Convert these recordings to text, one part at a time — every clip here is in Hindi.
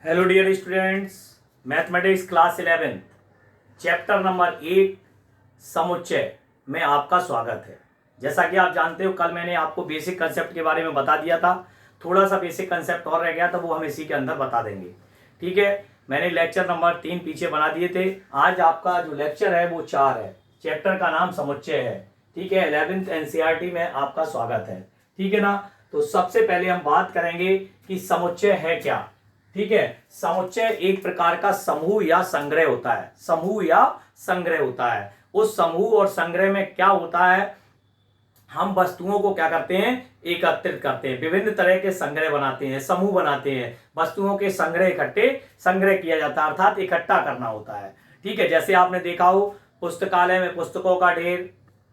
Hello dear students, mathematics class 11 chapter number 8 समुच्चय में आपका स्वागत है। जैसा कि आप जानते हो, कल मैंने आपको बेसिक कंसेप्ट के बारे में बता दिया था। थोड़ा सा बेसिक कंसेप्ट और रह गया था, वो हम इसी के अंदर बता देंगे। ठीक है, मैंने लेक्चर नंबर 3 पीछे बना दिए थे। आज आपका जो लेक्चर है वो 4 है। चैप्टर का नाम समुच्चय है। ठीक है, 11th एनसीईआरटी में आपका स्वागत है। ठीक है ना। तो सबसे पहले हम बात करेंगे कि समुच्चय है क्या। ठीक है, समुच्चय एक प्रकार का समूह या संग्रह होता है। समूह या संग्रह होता है। उस समूह और संग्रह में क्या होता है, हम वस्तुओं को क्या करते हैं, एकत्रित करते हैं। विभिन्न तरह के संग्रह बनाते हैं, समूह बनाते हैं। वस्तुओं के संग्रह किया जाता है, अर्थात इकट्ठा करना होता है। ठीक है, जैसे आपने देखा हो पुस्तकालय में पुस्तकों का ढेर,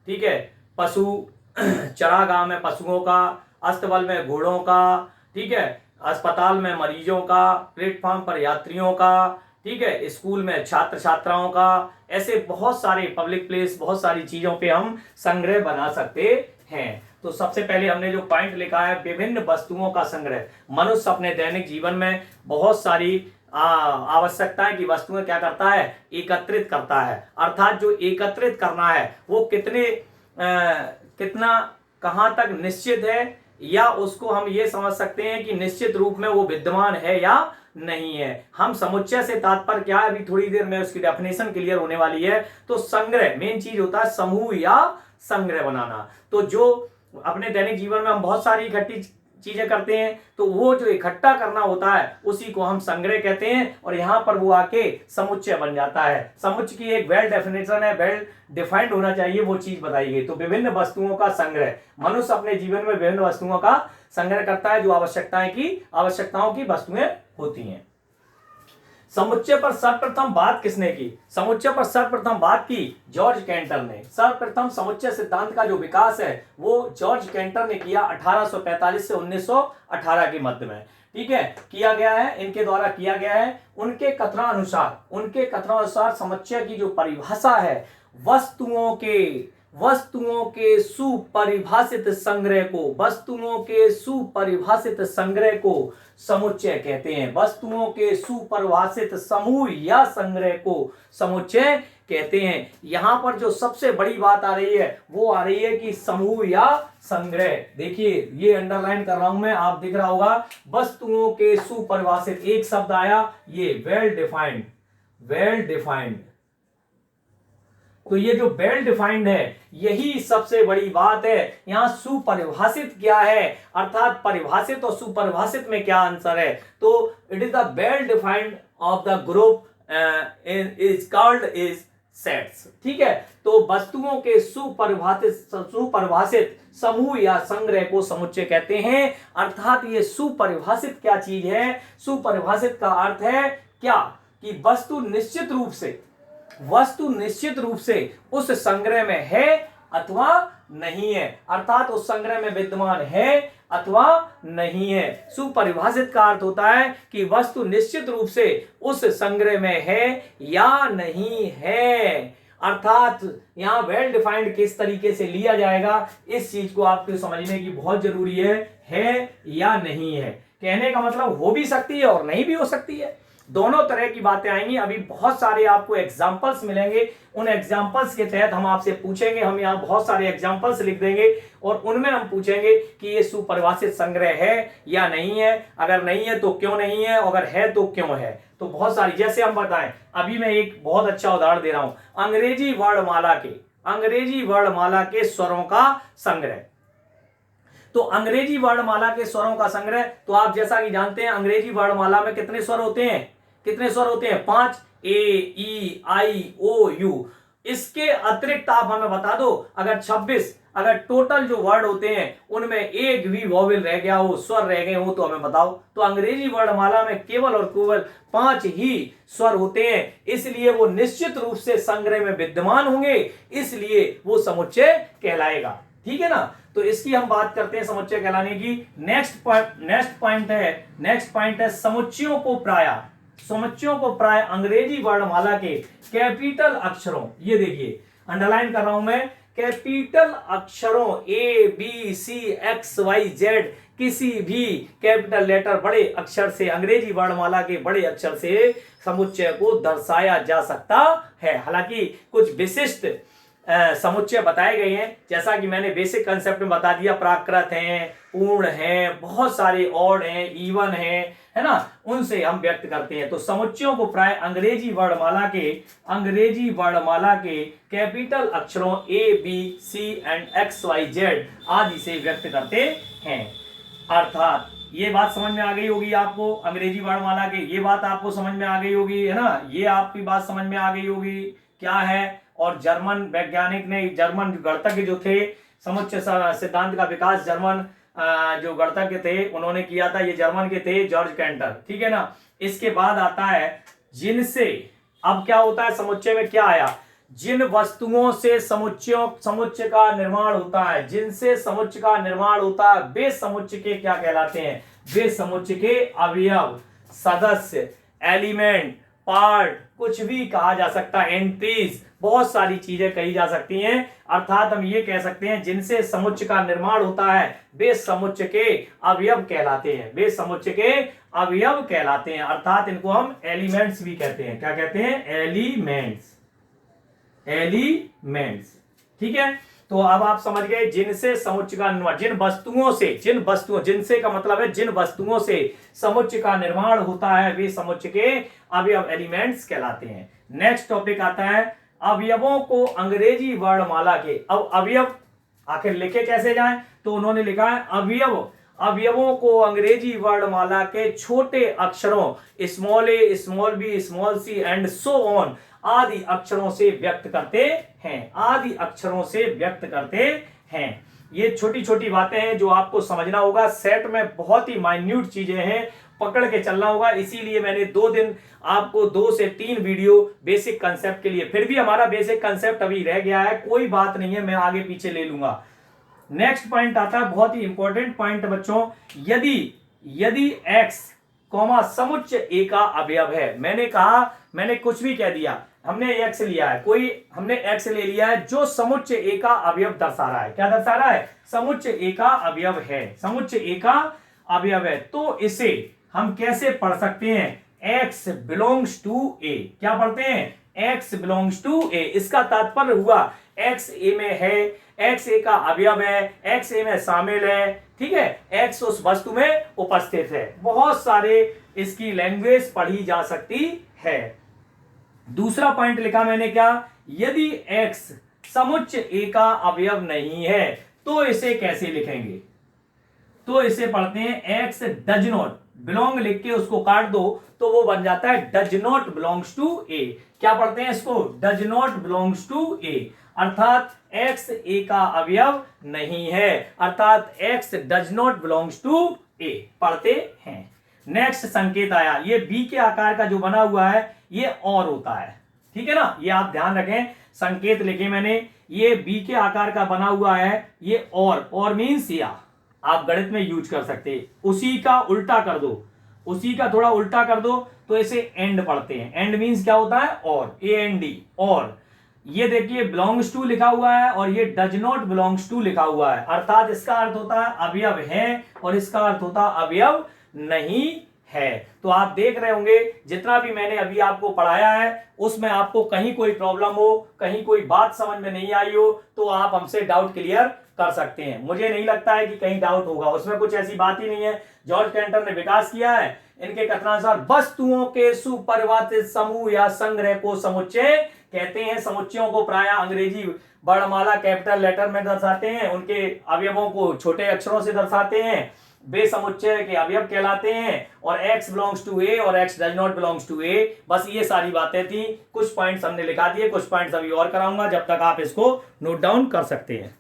ठीक है, पशु चरागाह में पशुओं का, अस्तबल में घोड़ों का, ठीक है, अस्पताल में मरीजों का, प्लेटफॉर्म पर यात्रियों का, ठीक है, स्कूल में छात्र छात्राओं का। ऐसे बहुत सारे पब्लिक प्लेस, बहुत सारी चीजों पे हम संग्रह बना सकते हैं। तो सबसे पहले हमने जो पॉइंट लिखा है, विभिन्न वस्तुओं का संग्रह। मनुष्य अपने दैनिक जीवन में बहुत सारी आवश्यकताएं की वस्तुएं क्या करता है, एकत्रित करता है। अर्थात जो एकत्रित करना है वो कितना कहां तक निश्चित है, या उसको हम ये समझ सकते हैं कि निश्चित रूप में वो विद्यमान है या नहीं है। हम समुच्चय से तात्पर्य क्या है, अभी थोड़ी देर में उसकी डेफिनेशन क्लियर होने वाली है। तो संग्रह मेन चीज होता है, समूह या संग्रह बनाना। तो जो अपने दैनिक जीवन में हम बहुत सारी इकट्ठी चीजें करते हैं, तो वो जो इकट्ठा करना होता है उसी को हम संग्रह कहते हैं। और यहां पर वो आके समुच्चय बन जाता है। समुच्चय की एक वेल डेफिनेशन है, वेल डिफाइंड होना चाहिए, वो चीज बताई गई। तो विभिन्न वस्तुओं का संग्रह, मनुष्य अपने जीवन में विभिन्न वस्तुओं का संग्रह करता है जो आवश्यकताओं की वस्तुएं होती हैं। समुच्चय पर सर्वप्रथम बात किसने की? समुच्चय पर सर्वप्रथम बात की जॉर्ज कैंटर ने। सर्वप्रथम समुच्चय सिद्धांत का जो विकास है वो जॉर्ज कैंटर ने किया 1845 से 1918 के मध्य में। ठीक है, किया गया है, इनके द्वारा किया गया है। उनके कथनानुसार समुच्चय की जो परिभाषा है, वस्तुओं के सुपरिभाषित संग्रह को समुच्चय कहते हैं। वस्तुओं के सुपरिभाषित समूह या संग्रह को समुच्चय कहते हैं। यहां पर जो सबसे बड़ी बात आ रही है वो आ रही है कि समूह या संग्रह। देखिए, ये अंडरलाइन कर रहा हूं मैं, आप दिख रहा होगा, वस्तुओं के सुपरिभाषित, एक शब्द आया ये वेल डिफाइंड। तो ये जो वेल डिफाइंड है, यही सबसे बड़ी बात है। यहां सुपरिभाषित क्या है, अर्थात परिभाषित और सुपरिभाषित में क्या आंसर है। तो it is the well defined of the group is called is sets. ठीक है, तो वस्तुओं के सुपरिभाषित समूह या संग्रह को समुच्चय कहते हैं। अर्थात ये सुपरिभाषित क्या चीज है, सुपरिभाषित का अर्थ है क्या, कि वस्तु निश्चित रूप से उस संग्रह में है अथवा नहीं है। अर्थात उस संग्रह में विद्यमान है अथवा नहीं है। सुपरिभाषित का अर्थ होता है कि वस्तु निश्चित रूप से उस संग्रह में है या नहीं है। अर्थात यहां वेल डिफाइंड किस तरीके से लिया जाएगा, इस चीज को आपको समझने की बहुत जरूरी है या नहीं है। कहने का मतलब हो भी सकती है और नहीं भी हो सकती है, दोनों तरह की बातें आएंगी। अभी बहुत सारे आपको एग्जाम्पल्स मिलेंगे, उन एग्जाम्पल्स के तहत हम आपसे पूछेंगे। हम यहाँ बहुत सारे एग्जाम्पल्स लिख देंगे और उनमें हम पूछेंगे कि ये सुपरिभाषित संग्रह है या नहीं है। अगर नहीं है तो क्यों नहीं है, अगर है तो क्यों है। तो बहुत सारी, जैसे हम बताएं, अभी मैं एक बहुत अच्छा उदाहरण दे रहा हूं, अंग्रेजी वर्णमाला के स्वरों का संग्रह। तो अंग्रेजी वर्णमाला के स्वरों का संग्रह, तो आप जैसा कि जानते हैं अंग्रेजी वर्णमाला में कितने स्वर होते हैं, 5, ए, ई, आई, ओ, यू। इसके अतिरिक्त आप हमें बता दो, अगर टोटल जो वर्ड होते हैं उनमें एक भी वॉवेल रह गया हो, स्वर रह गए हो, तो हमें बताओ। तो अंग्रेजी वर्णमाला में केवल 5 ही स्वर होते हैं, इसलिए वो निश्चित रूप से संग्रह में विद्यमान होंगे, इसलिए वो समुच्चय कहलाएगा। ठीक है ना। तो इसकी हम बात करते हैं समुच्चय कहलाने की। नेक्स्ट पॉइंट है समुच्चयों को प्राय अंग्रेजी वर्णमाला के कैपिटल अक्षरों, ये देखिए अंडरलाइन कर रहा हूं मैं, कैपिटल अक्षरों ABCXYZ किसी भी कैपिटल लेटर बड़े अक्षर से, अंग्रेजी वर्णमाला के बड़े अक्षर से समुच्चय को दर्शाया जा सकता है। हालांकि कुछ विशिष्ट समुच्चय बताए गए हैं, जैसा कि मैंने बेसिक कंसेप्ट में बता दिया। प्राकृत हैं, पूर्ण हैं, बहुत सारे ऑड हैं, इवन हैं, है ना, उनसे हम व्यक्त करते हैं। तो समुच्चयों को प्राय अंग्रेजी वर्णमाला के कैपिटल अक्षरों ABCXYZ आदि से व्यक्त करते हैं। अर्थात ये बात समझ में आ गई होगी आपको, अंग्रेजी वर्णमाला के ये बात आपको समझ में आ गई होगी, है ना, ये आपकी बात समझ में आ गई होगी क्या है। और जर्मन वैज्ञानिक ने, जर्मन गणितज्ञ जो थे, समुच्चय सिद्धांत का विकास जर्मन जो गणितज्ञ थे उन्होंने किया था, ये जर्मन के थे, जॉर्ज कैंटर, ठीक है ना। इसके बाद आता है जिनसे, अब क्या होता है समुच्चय में, क्या आया, जिन वस्तुओं से समुच्चय का निर्माण होता है, जिनसे समुच्चय का निर्माण होता है, वे समुच्चय के क्या कहलाते हैं, वे समुच्चय के अवयव, सदस्य, एलिमेंट, पार्ट, कुछ भी कहा जा सकता है, एंट्रीज, बहुत सारी चीजें कही जा सकती हैं। अर्थात हम ये कह सकते हैं जिनसे समुच्चय का निर्माण होता है वे समुच्चय के अवयव कहलाते हैं, वे समुच्चय के अवयव कहलाते हैं। अर्थात इनको हम एलिमेंट्स भी कहते हैं। क्या कहते हैं, एलिमेंट्स, ठीक है। तो अब आप समझ गए जिनसे समुच्चय का निर्माण, जिनसे का मतलब है जिन वस्तुओं से समुच्चय का निर्माण होता है वे समुच्चय के अवयव, एलिमेंट्स कहलाते हैं। नेक्स्ट टॉपिक आता है अवयवों को अंग्रेजी वर्णमाला के, अब अवयव आखिर लिखे कैसे जाएं, तो उन्होंने लिखा है अवयवों को अंग्रेजी वर्णमाला के छोटे अक्षरों small A, small B, small C and so on आदि अक्षरों से व्यक्त करते हैं। ये छोटी छोटी बातें हैं जो आपको समझना होगा। सेट में बहुत ही माइन्यूट चीजें हैं, पकड़ के चलना होगा। इसीलिए मैंने 2 दिन आपको 2 से 3 वीडियो बेसिक कंसेप्ट के लिए, फिर भी हमारा बेसिक कंसेप्ट अभी रह गया है, कोई बात नहीं है, मैं आगे पीछे ले लूंगा। नेक्स्ट पॉइंट आता है, बहुत ही इंपॉर्टेंट पॉइंट बच्चों, यदि x समुच्चय ए का अवयव है। मैंने कुछ भी कह दिया, हमने x लिया है, हमने x ले लिया है जो समुच्चय ए का अवयव दर्शा रहा है। क्या दर्शा रहा है, समुच्चय ए का अवयव है, समुच्चय ए का अवयव है। तो इसे हम कैसे पढ़ सकते हैं, x बिलोंग्स टू ए। क्या पढ़ते हैं, x बिलोंग्स टू ए। इसका तात्पर्य हुआ x ए में है, x ए का अवयव है, x ए में शामिल है, ठीक है, x उस वस्तु में उपस्थित है। बहुत सारे इसकी लैंग्वेज पढ़ी जा सकती है। दूसरा पॉइंट लिखा मैंने क्या, यदि x समुच्चय ए का अवयव नहीं है तो इसे कैसे लिखेंगे, तो इसे पढ़ते हैं x डज नॉट, बिलोंग लिख के उसको काट दो तो वो बन जाता है does not belongs to A. क्या पढ़ते हैं इसको, does not belongs to A, अर्थात x ए का अवयव नहीं है, अर्थात x does not belongs to A पढ़ते हैं। नेक्स्ट संकेत आया, ये बी के आकार का जो बना हुआ है ये और होता है, ठीक है ना, ये आप ध्यान रखें। संकेत लिखे मैंने, ये बी के आकार का बना हुआ है, ये और मीन्स या, आप गणित में यूज कर सकते हैं। उसी का उल्टा कर दो, उसी का थोड़ा उल्टा कर दो तो इसे एंड पढ़ते हैं। एंड मीन्स क्या होता है, और, AND, और। ये देखिए बिलोंग्स टू लिखा हुआ है और ये डज नॉट बिलोंग्स टू लिखा हुआ है, अर्थात इसका अर्थ होता है अवयव है और इसका अर्थ होता है अवयव नहीं है। तो आप देख रहे होंगे जितना भी मैंने अभी आपको पढ़ाया है उसमें आपको कहीं कोई प्रॉब्लम हो, कहीं कोई बात समझ में नहीं आई हो तो आप हमसे डाउट क्लियर कर सकते हैं। मुझे नहीं लगता है कि कहीं डाउट होगा, उसमें कुछ ऐसी बात ही नहीं है। जॉर्ज कैंटर ने विकास किया है, इनके कथनानुसार वस्तुओं के सुपरिवर्तित समूह या संग्रह को समुच्चय कहते हैं। समुच्चयों को प्राय अंग्रेजी वर्णमाला कैपिटल लेटर में दर्शाते हैं, उनके अवयवों को छोटे अक्षरों से दर्शाते हैं, वे समुच्चय के अवयव कहलाते हैं। और x बिलोंग्स टू ए और x does not belongs to A, बस ये सारी बातें थी। कुछ पॉइंट्स हमने लिखा दिए, कुछ पॉइंट्स अभी और कराऊंगा, जब तक आप इसको नोट डाउन कर सकते हैं।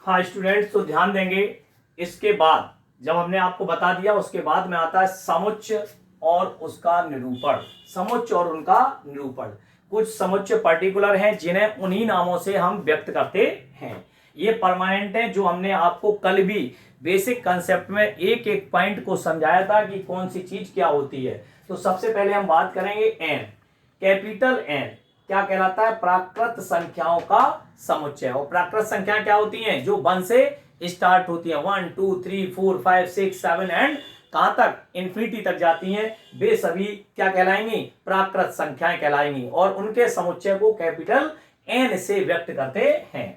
हाँ स्टूडेंट्स, तो ध्यान देंगे, इसके बाद जब हमने आपको बता दिया उसके बाद में आता है समुच्चय और उसका निरूपण। समुच्चय और उनका निरूपण, कुछ समुच्चय पर्टिकुलर हैं जिन्हें उन्हीं नामों से हम व्यक्त करते हैं। ये परमानेंट है, जो हमने आपको कल भी बेसिक कंसेप्ट में एक एक पॉइंट को समझाया था कि कौन सी चीज क्या होती है। तो सबसे पहले हम बात करेंगे एन। कैपिटल एन क्या कहलाता है? प्राकृत संख्याओं का समुच्चय। और प्राकृत संख्या क्या होती हैं? जो 1 से स्टार्ट होती है, 1 2 3 4 5 6 7 एंड कहां तक? इन्फिनिटी तक जाती हैं। वे सभी क्या कहलाएंगी? प्राकृत संख्याएं कहलाएंगी और उनके समुच्चय को कैपिटल एन से व्यक्त करते हैं।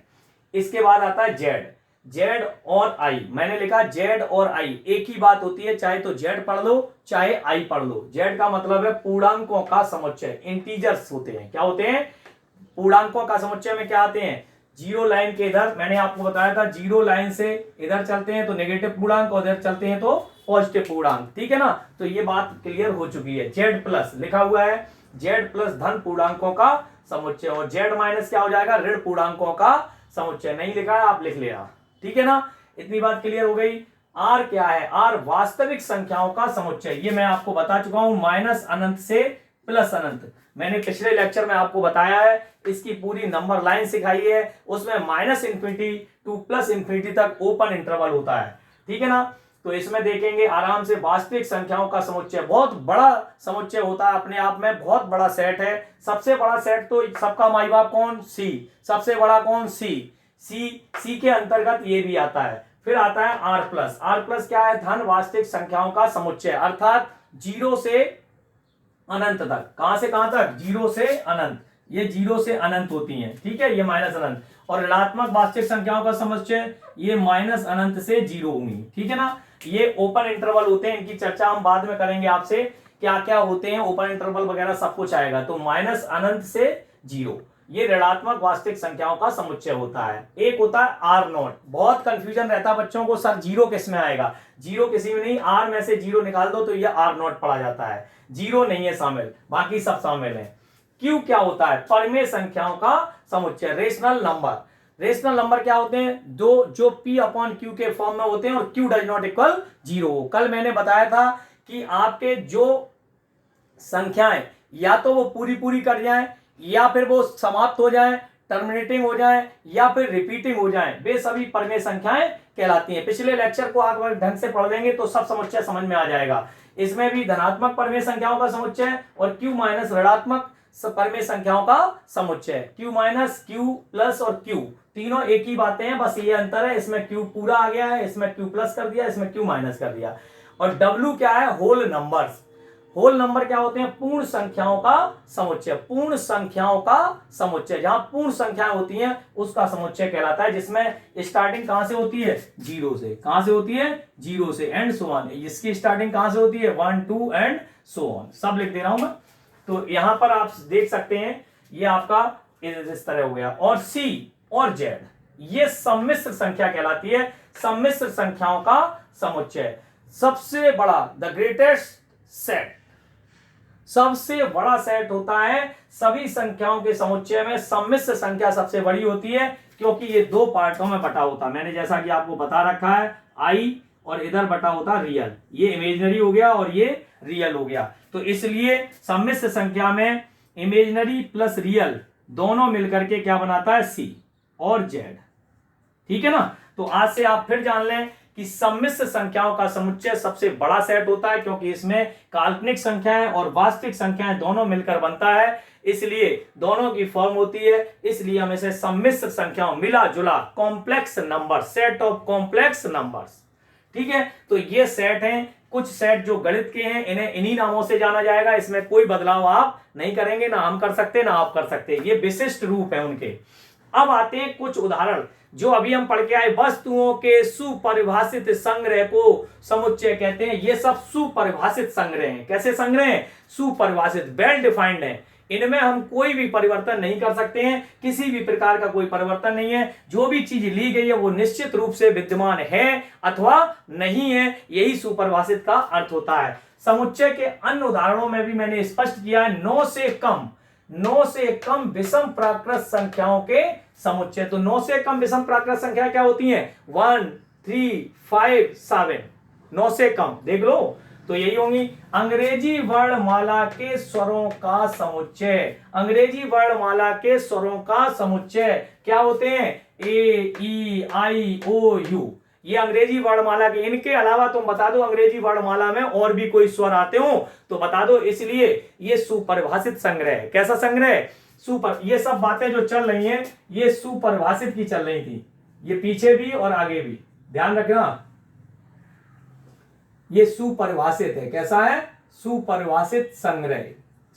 इसके बाद आता है जेड। जेड और आई, मैंने लिखा जेड और आई एक ही बात होती है, चाहे तो जेड पढ़ लो चाहे आई पढ़ लो। जेड का मतलब है पूर्णांकों का समुच्चय, इंटीजर्स होते हैं। क्या होते हैं? पूर्णांकों का समुच्चय में क्या आते हैं? जीरो लाइन के इधर मैंने आपको बताया था, जीरो लाइन से इधर चलते हैं तो नेगेटिव पूर्णांक और इधर चलते हैं तो पॉजिटिव पूर्णांक। ठीक है ना? तो ये बात क्लियर हो चुकी है। जेड प्लस लिखा हुआ है, जेड प्लस धन पूर्णांकों का समुच्चय, और जेड माइनस क्या हो जाएगा? ऋण पूर्णांकों का समुच्चय। नहीं लिखा है आप लिख लेना। ठीक है ना? इतनी बात क्लियर हो गई। आर क्या है? आर वास्तविक संख्याओं का समुच्चय। ये मैं आपको बता चुका हूं, माइनस अनंत से प्लस अनंत। मैंने पिछले लेक्चर में आपको बताया है, इसकी पूरी नंबर लाइन सिखाई है, उसमें minus infinity two plus infinity तक ओपन इंटरवल होता है। ठीक है ना? तो इसमें देखेंगे आराम से वास्तविक संख्याओं का समुच्चय। बहुत बड़ा समुच्चय होता है, अपने आप में बहुत बड़ा सेट है। सबसे बड़ा सेट तो सबका माई बाप कौन? सी। सबसे बड़ा कौन? सी। सी के अंतर्गत ये भी आता है। फिर आता है आर प्लस। आर प्लस क्या है? धन वास्तविक संख्याओं का समुच्चय, अर्थात जीरो से अनंत तक। कहां से कहां तक? जीरो से अनंत। ये जीरो से अनंत होती हैं। ठीक है? ये माइनस अनंत। और ऋणात्मक वास्तविक संख्याओं का समुच्चय ये माइनस अनंत से जीरो होंगी। ठीक है ना? ये ओपन इंटरवल होते हैं, इनकी चर्चा हम बाद में करेंगे आपसे, क्या क्या होते हैं ओपन इंटरवल वगैरह सब कुछ आएगा। तो माइनस अनंत से जीरो ये ऋणात्मक वास्तविक संख्याओं का समुच्चय होता है। एक होता है आर नॉट। बहुत कंफ्यूजन रहता है बच्चों को, सर जीरो किस में आएगा? जीरो किसी में नहीं, आर में से जीरो निकाल दो तो ये आर नॉट पढ़ा जाता है। जीरो नहीं है शामिल, बाकी सब शामिल है। क्यू क्या होता है? परिमेय संख्याओं का समुच्चय, रेशनल नंबर। रेशनल नंबर क्या होते हैं? दो जो पी अपॉन क्यू के फॉर्म में होते हैं और Q does not equal zero. कल मैंने बताया था कि आपके जो संख्याएं या तो वो पूरी पूरी कर जाएं या फिर वो समाप्त हो जाएं, टर्मिनेटिंग हो जाएं या फिर रिपीटिंग हो जाएं, वे सभी परिमेय संख्याएं कहलाती हैं। पिछले लेक्चर को आप ढंग से पढ़ लेंगे तो सब समुच्चय समझ में आ जाएगा। इसमें भी धनात्मक परिमेय संख्याओं का समुच्चय और क्यू माइनस ऋणात्मक परिमेय संख्याओं का समुच्चय। क्यू माइनस, क्यू प्लस और क्यू तीनों एक ही बातें हैं, बस ये अंतर है, इसमें क्यू पूरा आ गया है, इसमें क्यू प्लस कर दिया, इसमें क्यू माइनस कर दिया। और डब्ल्यू क्या है? Whole numbers. होल नंबर क्या होते हैं? पूर्ण संख्याओं का समुच्चय। पूर्ण संख्याओं का समुच्चय, जहां पूर्ण संख्याएं होती हैं उसका समुच्चय कहलाता है, जिसमें स्टार्टिंग कहां से होती है? जीरो से। कहां से होती है? जीरो से एंड सो ऑन। इसकी स्टार्टिंग कहां से होती है? 1 2 एंड सो ऑन। सब लिख दे रहा हूं मैं। तो यहां पर आप देख सकते हैं ये आपका इस तरह हो गया। और सी और जेड ये सम्मिश्र संख्या कहलाती है, सम्मिश्र संख्याओं का समुच्चय। सबसे बड़ा, द ग्रेटेस्ट सेट, सबसे बड़ा सेट होता है सभी संख्याओं के समुच्चय में। सम्मिश्र संख्या सबसे बड़ी होती है क्योंकि ये दो पार्टों में बटा होता है। मैंने जैसा कि आपको बता रखा है, आई और इधर बटा होता रियल। ये इमेजिनरी हो गया और ये रियल हो गया। तो इसलिए सम्मिश्र संख्या में इमेजिनरी प्लस रियल दोनों मिलकर के क्या बनाता है? सी और जेड। ठीक है ना? तो आज से आप फिर जान लें कि सम्मिश्र संख्याओं का समुच्चय सबसे बड़ा सेट होता है क्योंकि इसमें काल्पनिक संख्याएं और वास्तविक संख्याएं दोनों मिलकर बनता है, इसलिए दोनों की फॉर्म होती है। इसलिए हम इसे सम्मिश्र संख्याओं, मिला जुला complex number, set of complex numbers. ठीक है? तो ये सेट हैं, कुछ सेट जो गणित के हैं, इन्हें इन्हीं नामों से जाना जाएगा। इसमें कोई बदलाव आप नहीं करेंगे, ना हम कर सकते ना आप कर सकते, ये विशिष्ट रूप है उनके। अब आते हैं कुछ उदाहरण जो अभी हम पढ़ के आए। वस्तुओं के सुपरिभाषित संग्रह को समुच्चय कहते हैं। ये सब सुपरिभाषित संग्रह हैं। कैसे संग्रह हैं? सुपरिभाषित, वेल डिफाइंड है। इनमें हम कोई भी परिवर्तन नहीं कर सकते हैं, किसी भी प्रकार का कोई परिवर्तन नहीं है। जो भी चीज ली गई है वो निश्चित रूप से विद्यमान है अथवा नहीं है, यही सुपरिभाषित का अर्थ होता है। समुच्चय के अन्य उदाहरणों में भी मैंने स्पष्ट किया है, 9 से कम विषम प्राकृत संख्याओं के समुच्चय। तो 9 से कम विषम प्राकृत संख्या क्या होती हैं? 1 3 5 7। 9 से कम देख लो तो यही होंगी। अंग्रेजी वर्णमाला के स्वरों का समुच्चय, अंग्रेजी वर्णमाला के स्वरों का समुच्चय क्या होते हैं? ए ई आई ओ यू। ये अंग्रेजी वर्णमाला के, इनके अलावा तुम बता दो अंग्रेजी वर्णमाला में और भी कोई स्वर आते हो तो बता दो। इसलिए ये सुपरिभाषित संग्रह है। कैसा संग्रह है? सुपर। ये सब बातें जो चल रही हैं ये सुपरिभाषित की चल रही थी, ये पीछे भी और आगे भी, ध्यान रखना। ये सुपरिभाषित है। कैसा है? सुपरिभाषित संग्रह।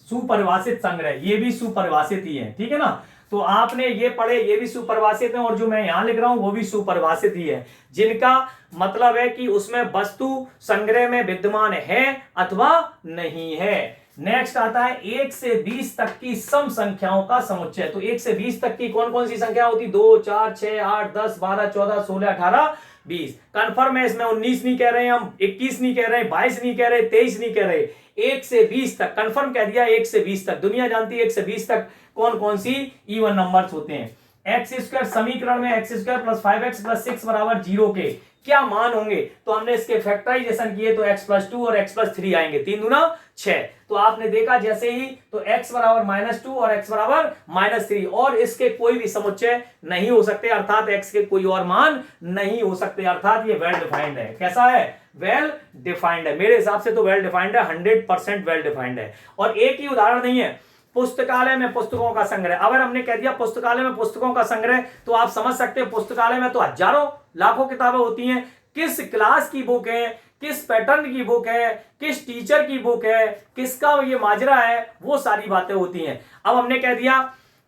सुपरिभाषित संग्रह, ये भी सुपरिभाषित ही है, ठीक है ना। तो आपने ये पढ़े, ये भी सुपरिभाषित है, और जो मैं यहां लिख रहा हूं वो भी सुपरिभाषित ही है, जिनका मतलब है कि उसमें वस्तु संग्रह में विद्यमान है अथवा नहीं है। नेक्स्ट आता है 1 से 20 तक की सम संख्याओं का समुच्चय। तो 1 से 20 तक की कौन कौन सी संख्या होती? 2, 4, 6, 8, 10, 12, 14, 16, 18, 20। कन्फर्म है इसमें 19 नहीं कह रहे हैं हम, 21 नहीं कह रहे, 22 नहीं कह रहे, 23 नहीं कह रहे, 1 से 20 तक कन्फर्म कह दिया। 1 से 20 तक दुनिया जानती है 1 से 20 तक कौन कौन सी इवन नंबर्स होते हैं। एक्स स्क्वायर समीकरण में x square plus 5x plus 6 बराबर 0 के क्या मान होंगे? तो हमने इसके फैक्टराइजेशन किए तो x प्लस 2 और x प्लस 3 आएंगे, 3 दूना 6। तो आपने देखा जैसे ही तो x बराबर -2 और x बराबर -3, और इसके कोई भी समुच्चय नहीं हो सकते, अर्थात x के कोई और मान नहीं हो सकते, अर्थात ये वेल डिफाइंड है। कैसा है? वेल डिफाइंड है। मेरे हिसाब से तो वेल डिफाइंड है, 100% वेल डिफाइंड है। और एक ही उदाहरण नहीं है, पुस्तकालय में पुस्तकों का संग्रह। अगर हमने कह दिया पुस्तकालय में पुस्तकों का संग्रह तो आप समझ सकते हैं पुस्तकालय में तो हजारों लाखों किताबें होती हैं। किस क्लास की बुक है, किस पैटर्न की बुक है, किस टीचर की बुक है, किसका ये माजरा है, वो सारी बातें होती हैं। अब हमने कह दिया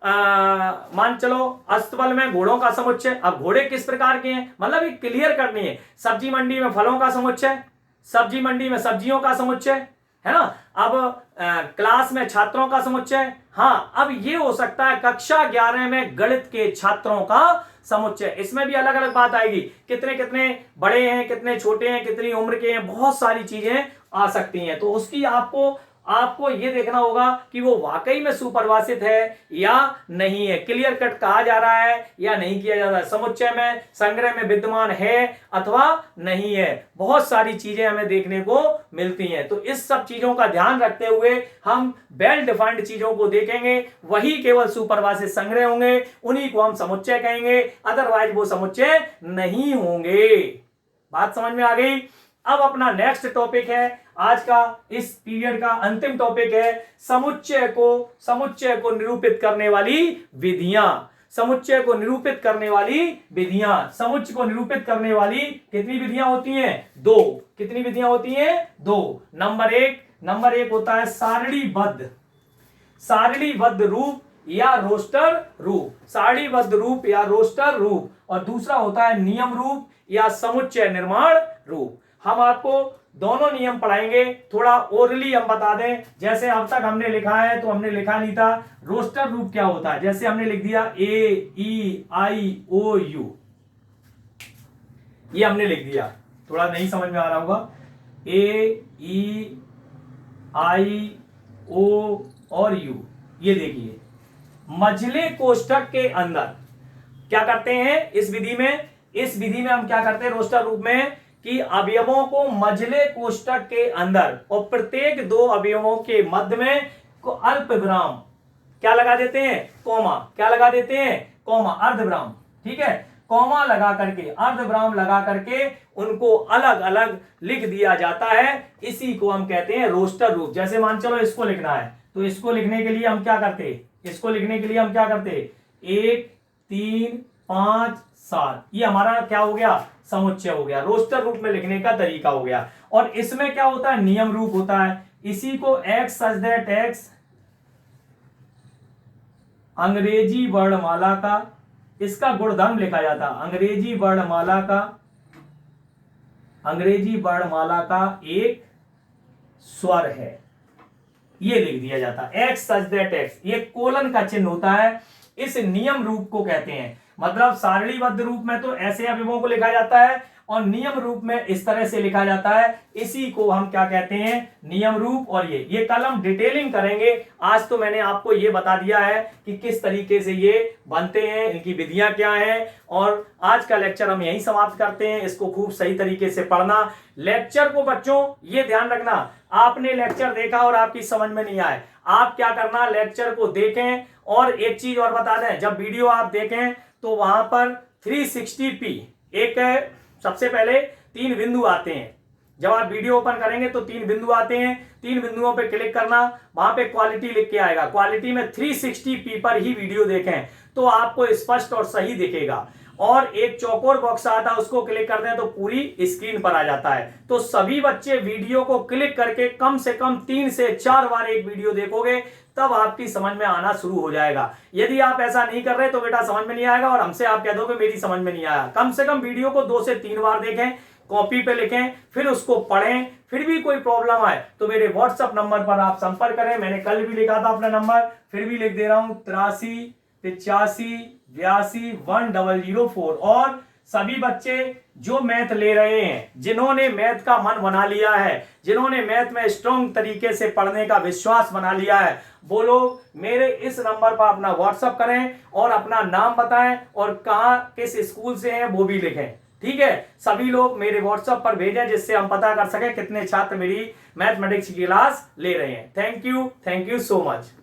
मान चलो अस्तबल में घोड़ों का समुच्चय। अब घोड़े किस प्रकार के हैं, मतलब ये क्लियर करनी है। सब्जी मंडी में फलों का समुच्चय, सब्जी मंडी में सब्जियों का समुच्चय, है ना। अब क्लास में छात्रों का समुच्चय। हाँ, अब ये हो सकता है कक्षा 11 में गणित के छात्रों का समुच्चय। इसमें भी अलग अलग बात आएगी, कितने कितने बड़े हैं, कितने छोटे हैं, कितनी उम्र के हैं, बहुत सारी चीजें आ सकती हैं। तो उसकी आपको ये देखना होगा कि वो वाकई में सुपरिभाषित है या नहीं है, क्लियर कट कहा जा रहा है या नहीं किया जा रहा है, समुच्चय में संग्रह में विद्यमान है अथवा नहीं है। बहुत सारी चीजें हमें देखने को मिलती हैं। तो इस सब चीजों का ध्यान रखते हुए हम वेल डिफाइंड चीजों को देखेंगे, वही केवल सुपरिभाषित संग्रह होंगे, उन्हीं को हम समुच्चय कहेंगे, अदरवाइज वो समुच्चय नहीं होंगे। बात समझ में आ गई? अब अपना नेक्स्ट टॉपिक है आज का, इस पीरियड का अंतिम टॉपिक है समुच्चय को निरूपित करने वाली विधियां। समुच्चय को निरूपित करने वाली विधियां। समुच्चय को निरूपित करने वाली कितनी विधियां होती हैं? 2। कितनी विधियां होती हैं? 2। नंबर एक होता है सारणीबद्ध रूप या रोस्टर रूप, सारणीबद्ध रूप या रोस्टर रूप, और दूसरा होता है नियम रूप या समुच्चय निर्माण रूप। हम आपको दोनों नियम पढ़ाएंगे, थोड़ा ओरली हम बता दें। जैसे अब तक हमने लिखा है तो हमने लिखा नहीं था रोस्टर रूप क्या होता है। जैसे हमने लिख दिया AEIOU, ये हमने लिख दिया, थोड़ा नहीं समझ में आ रहा होगा। AEIO और U, ये देखिए मझले कोष्ठक के अंदर क्या करते हैं इस विधि में हम क्या करते हैं रोस्टर रूप में कि अवयवों को मझले कोष्ठक के अंदर और प्रत्येक 2 अवयवों के मध्य में को अल्प विराम क्या लगा देते हैं? कॉमा। क्या लगा देते हैं? कॉमा, अर्धविराम। ठीक है, कॉमा लगा करके, अर्धविराम लगा करके उनको अलग अलग लिख दिया जाता है। इसी को हम कहते हैं रोस्टर रूप। जैसे मान चलो इसको लिखना है तो इसको लिखने के लिए हम क्या करते? 1 3 5 7, ये हमारा क्या हो गया? समुच्चय हो गया, रोस्टर रूप में लिखने का तरीका हो गया। और इसमें क्या होता है? नियम रूप होता है। इसी को एक्स सच दैट एक्स अंग्रेजी वर्णमाला का, इसका गुणधर्म लिखा जाता है। अंग्रेजी वर्णमाला का एक स्वर है, ये लिख दिया जाता है एक्स सच दैट एक्स। ये कोलन का चिन्ह होता है, इस नियम रूप को कहते हैं। मतलब सारणीबद्ध रूप में तो ऐसे अवयवों को लिखा जाता है और नियम रूप में इस तरह से लिखा जाता है। इसी को हम क्या कहते हैं? नियम रूप। और ये कल हम डिटेलिंग करेंगे। आज तो मैंने आपको ये बता दिया है कि किस तरीके से ये बनते हैं, इनकी विधियां क्या हैं। और आज का लेक्चर हम यहीं समाप्त करते हैं। इसको खूब सही तरीके से पढ़ना। लेक्चर को बच्चों ये ध्यान रखना, आपने लेक्चर देखा और आपकी समझ में नहीं आए, आप क्या करना, लेक्चर को देखें। और एक चीज और बता दें, जब वीडियो आप देखें तो वहां पर 360p एक सबसे पहले 3 बिंदु आते हैं। जब आप वीडियो ओपन करेंगे तो 3 बिंदु आते हैं, 3 बिंदुओं पे क्लिक करना, वहां पे क्वालिटी लिख के आएगा। क्वालिटी में 360p पर ही वीडियो देखें तो आपको स्पष्ट और सही दिखेगा। और एक चौकोर बॉक्स आता है, उसको क्लिक करते हैं तो पूरी स्क्रीन पर आ जाता है। तो सभी बच्चे वीडियो को क्लिक करके कम से कम 3 से 4 बार एक वीडियो देखोगे, तब आपकी समझ में आना शुरू हो जाएगा। यदि आप ऐसा नहीं कर रहे तो बेटा समझ में नहीं आएगा और हमसे आप कह दोगे मेरी समझ में नहीं आया। कम से कम वीडियो को 2 से 3 बार देखें, कॉपी पे लिखें, फिर उसको पढ़ें। फिर भी कोई प्रॉब्लम आए तो मेरे व्हाट्सएप नंबर पर आप संपर्क करें। मैंने कल भी लिखा था अपना नंबर, फिर भी लिख दे रहा हूं 83 85 82 1004। और सभी बच्चे जो मैथ ले रहे हैं, जिन्होंने मैथ का मन बना लिया है, जिन्होंने मैथ में स्ट्रॉन्ग तरीके से पढ़ने का विश्वास बना लिया है, वो लोग मेरे इस नंबर पर अपना व्हाट्सएप करें और अपना नाम बताएं और कहां किस स्कूल से हैं वो भी लिखें। ठीक है, सभी लोग मेरे व्हाट्सएप पर भेजें जिससे हम पता कर सकें कितने छात्र मेरी मैथमेटिक्स की क्लास ले रहे हैं। Thank you so much.